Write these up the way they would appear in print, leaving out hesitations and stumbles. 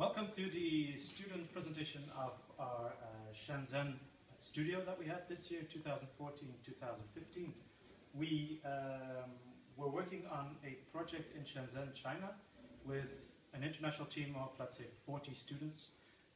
Welcome to the student presentation of our Shenzhen studio that we had this year, 2014-2015. We were working on a project in Shenzhen, China, with an international team of, let's say, 40 students,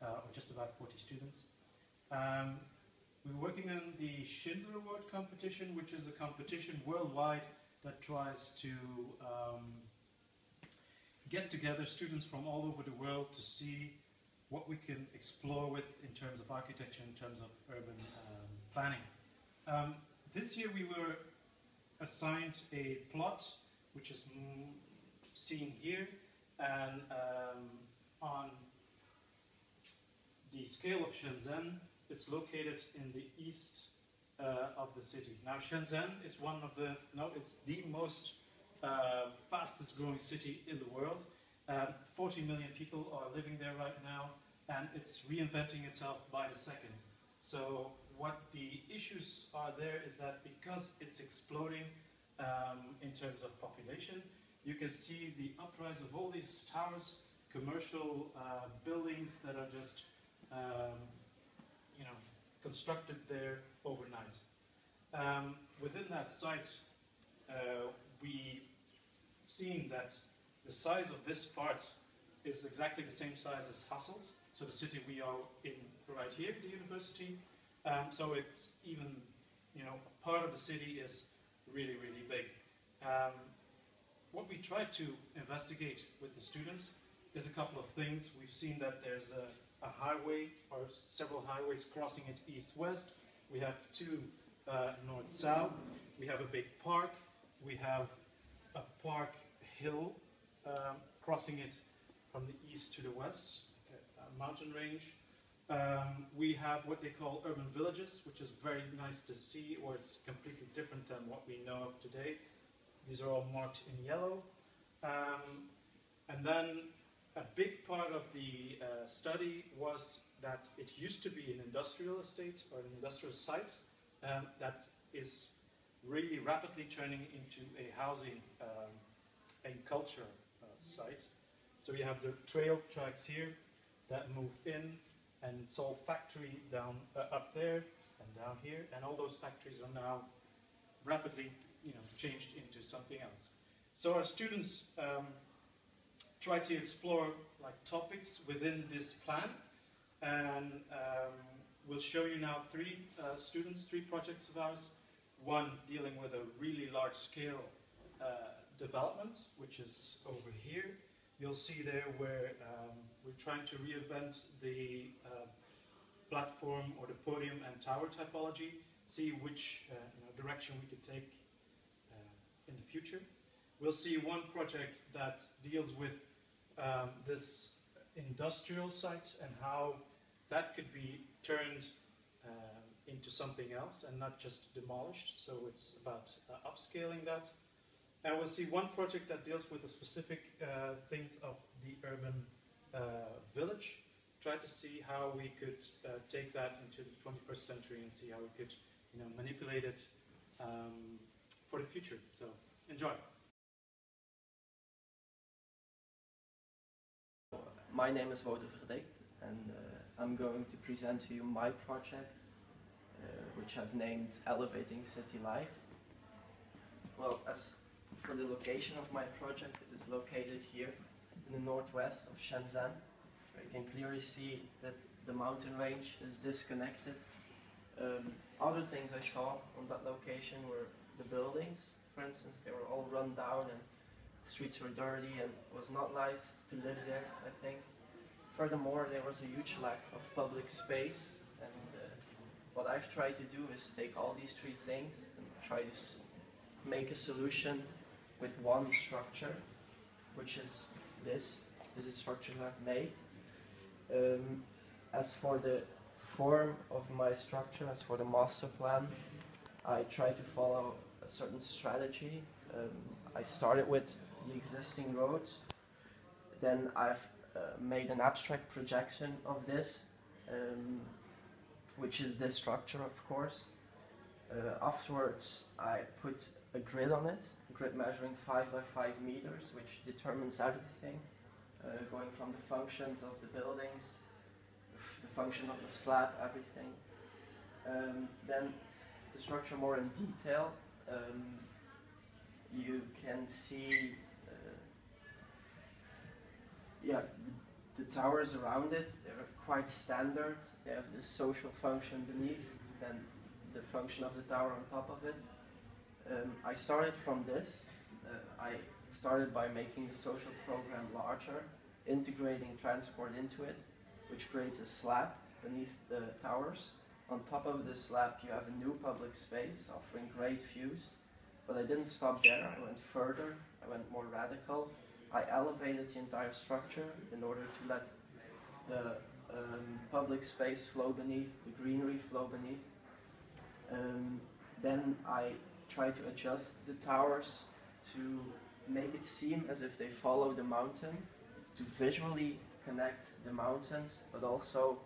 or just about 40 students. We were working on the Schindler Award competition, which is a competition worldwide that tries to get together students from all over the world to see what we can explore with in terms of architecture, in terms of urban planning. This year we were assigned a plot, which is seen here, and on the scale of Shenzhen, it's located in the east of the city. Now Shenzhen is one of the, it's the most fastest growing city in the world. 40 million people are living there right now, and it's reinventing itself by the second. So what the issues are there is that because it's exploding in terms of population, you can see the uprise of all these towers, commercial buildings that are just constructed there overnight. Within that site, we've seen that the size of this part is exactly the same size as Hasselt, so the city we are in right here, the university. So it's even, part of the city is really, really big. What we tried to investigate with the students is a couple of things. We've seen that there's a highway, or several highways crossing it east-west. We have two north-south. We have a big park. We have a park hill crossing it from the east to the west, a mountain range. We have what they call urban villages, which is very nice to see, or it's completely different than what we know of today. These are all marked in yellow. And then a big part of the study was that it used to be an industrial estate or an industrial site that is really rapidly turning into a housing and culture site. So you have the trail tracks here that move in, and it's all factory down up there and down here, and all those factories are now rapidly changed into something else. So our students try to explore topics within this plan, and we'll show you now three projects of ours. One dealing with a really large scale development, which is over here. You'll see there where we're trying to reinvent the platform or the podium and tower typology, see which direction we could take in the future. We'll see one project that deals with this industrial site and how that could be turned into something else and not just demolished. So it's about upscaling that. And we'll see one project that deals with the specific things of the urban village. Try to see how we could take that into the 21st century and see how we could manipulate it for the future. So enjoy. My name is Wouter Verdikt, and I'm going to present to you my project, which I've named Elevating City Life. Well, as for the location of my project, it is located here in the northwest of Shenzhen. You can clearly see that the mountain range is disconnected. Other things I saw on that location were the buildings. For instance, they were all run down and the streets were dirty and it was not nice to live there, I think. Furthermore, there was a huge lack of public space, and what I've tried to do is take all these three things and try to make a solution with one structure, which is this is the structure I've made. As for the form of my structure, as for the master plan, I try to follow a certain strategy. I started with the existing roads, then I've made an abstract projection of this, which is this structure, of course. Afterwards, I put a grid on it, a grid measuring 5 by 5 meters, which determines everything. going from the functions of the buildings, the function of the slab, everything. Then the structure more in detail. You can see the towers around it. They're quite standard. They have this social function beneath, then the function of the tower on top of it. I started from this. I started by making the social program larger, integrating transport into it, which creates a slab beneath the towers. On top of this slab you have a new public space offering great views, but I didn't stop there. I went further, I went more radical. I elevated the entire structure in order to let the public space flow beneath, the greenery flow beneath. Then I tried to adjust the towers to make it seem as if they follow the mountain, to visually connect the mountains, but also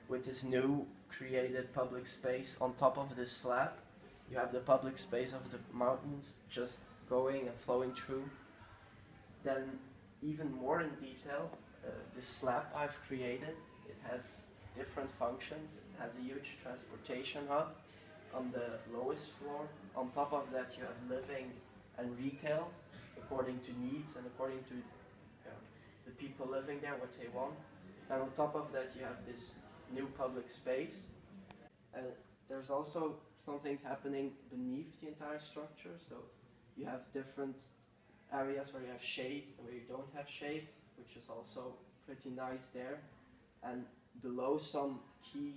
with this new created public space on top of this slab. You have the public space of the mountains just going and flowing through. Then even more in detail, this slab I've created, it has different functions. It has a huge transportation hub on the lowest floor. On top of that you have living and retail according to needs and according to the people living there, what they want. And on top of that you have this new public space. There's also some things happening beneath the entire structure. So you have different areas where you have shade and where you don't have shade, which is also pretty nice there. And below some key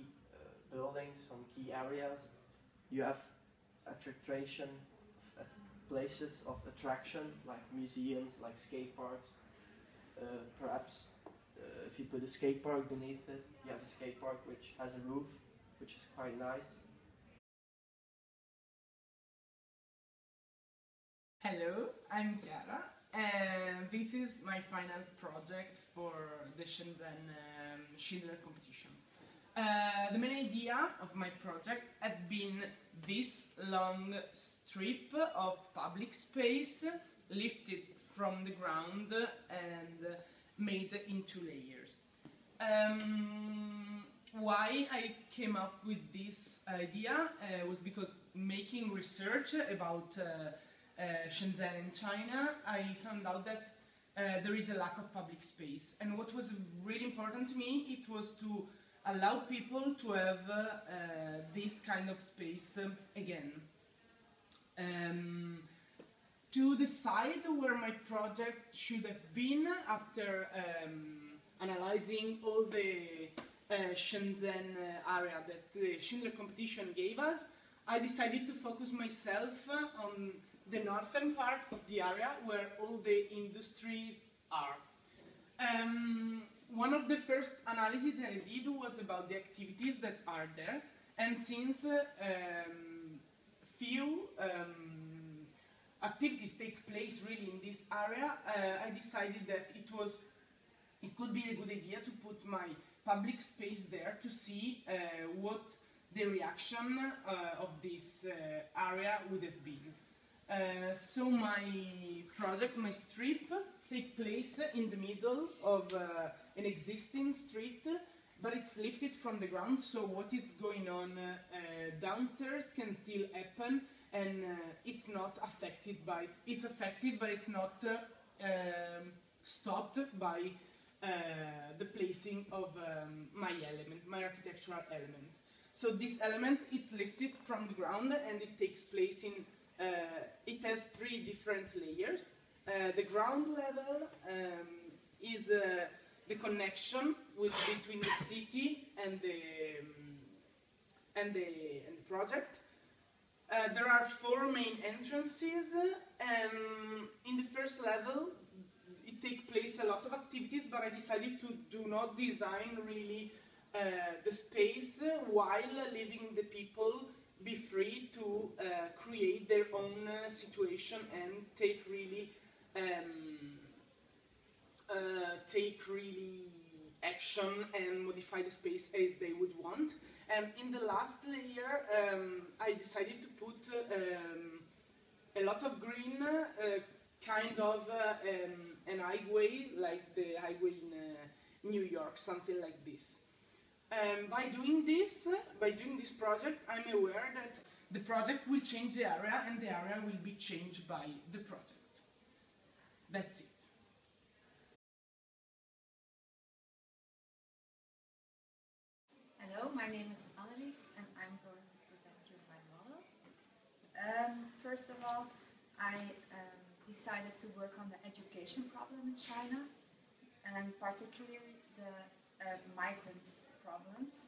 buildings, some key areas, you have attraction, places of attraction like museums, like skate parks. Perhaps if you put a skate park beneath it, you have a skate park which has a roof, which is quite nice. Hello, I'm Chiara, and this is my final project for the Shenzhen Schindler competition. The main idea of my project had been this long strip of public space lifted from the ground and made into layers. Why I came up with this idea was because making research about Shenzhen in China, I found out that there is a lack of public space, and what was really important to me, it was to allow people to have this kind of space again. To decide where my project should have been after analyzing all the Shenzhen area that the Schindler competition gave us, I decided to focus myself on the northern part of the area where all the industries are. One of the first analyses that I did was about the activities that are there, and since few activities take place really in this area, I decided that it could be a good idea to put my public space there to see what the reaction of this area would have been. So my project, my strip, takes place in the middle of an existing street, but it's lifted from the ground, so what is going on downstairs can still happen, and it's not affected by it. It's affected, but it's not stopped by the placing of my element, my architectural element. So this element, it's lifted from the ground, and it takes place in it has 3 different layers. The ground level is the connection between the city and the project. There are 4 main entrances. In the first level, it takes place a lot of activities, but I decided to do not design really the space while leaving the people be free to create their own situation and take really action and modify the space as they would want. And in the last layer, I decided to put a lot of green kind of an highway, like the highway in New York, something like this. By doing this project, I'm aware that the project will change the area and the area will be changed by the project. That's it. Hello, my name is Annelies and I'm going to present you my model. First of all, I decided to work on the education problem in China and particularly the migrant problems.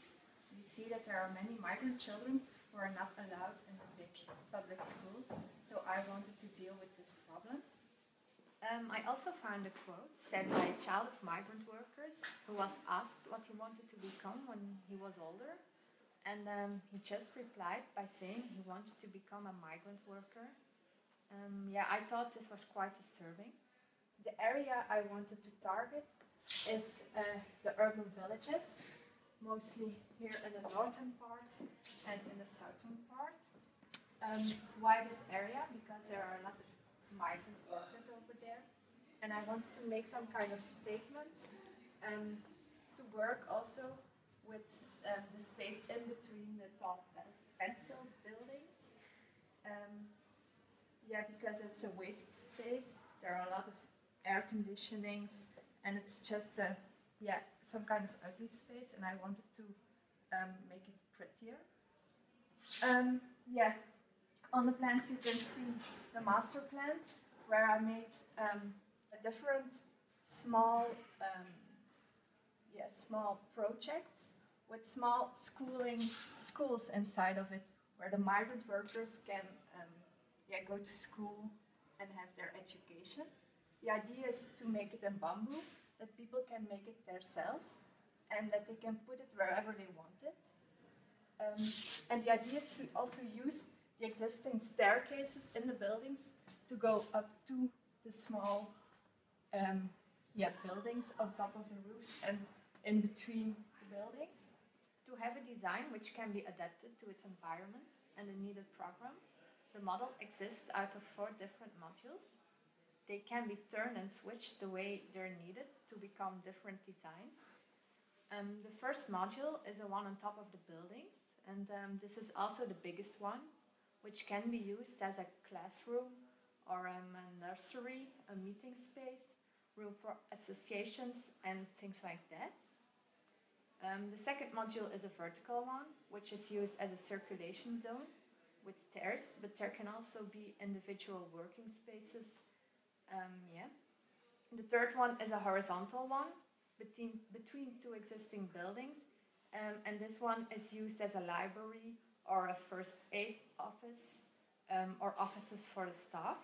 We see that there are many migrant children who are not allowed in the big public schools, so I wanted to deal with this problem. I also found a quote said by a child of migrant workers who was asked what he wanted to become when he was older, and he just replied by saying he wanted to become a migrant worker. Yeah, I thought this was quite disturbing. The area I wanted to target is the urban villages, mostly here in the northern part and in the southern part. Why this area? Because there are a lot of migrant workers over there, and I wanted to make some kind of statement to work also with the space in between the tall pencil buildings. Yeah, because it's a waste space, there are a lot of air conditionings, and it's just some kind of ugly space, and I wanted to make it prettier. Yeah, on the plans you can see the master plan, where I made a different small projects with small schools inside of it, where the migrant workers can go to school and have their education. The idea is to make it in bamboo, that people can make it themselves and that they can put it wherever they want it. And the idea is to also use the existing staircases in the buildings to go up to the small buildings on top of the roofs and in between the buildings. To have a design which can be adapted to its environment and the needed program, the model exists out of 4 different modules. They can be turned and switched the way they're needed to become different designs. The first module is the one on top of the buildings, and this is also the biggest one, which can be used as a classroom or a nursery, a meeting space, room for associations and things like that. The second module is a vertical one, which is used as a circulation zone with stairs, but there can also be individual working spaces. The third one is a horizontal one between 2 existing buildings, and this one is used as a library or a first aid office or offices for the staff.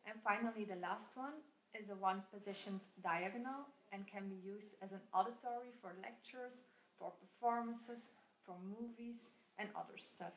And finally, the last one is a one positioned diagonal and can be used as an auditory for lectures, for performances, for movies and other stuff.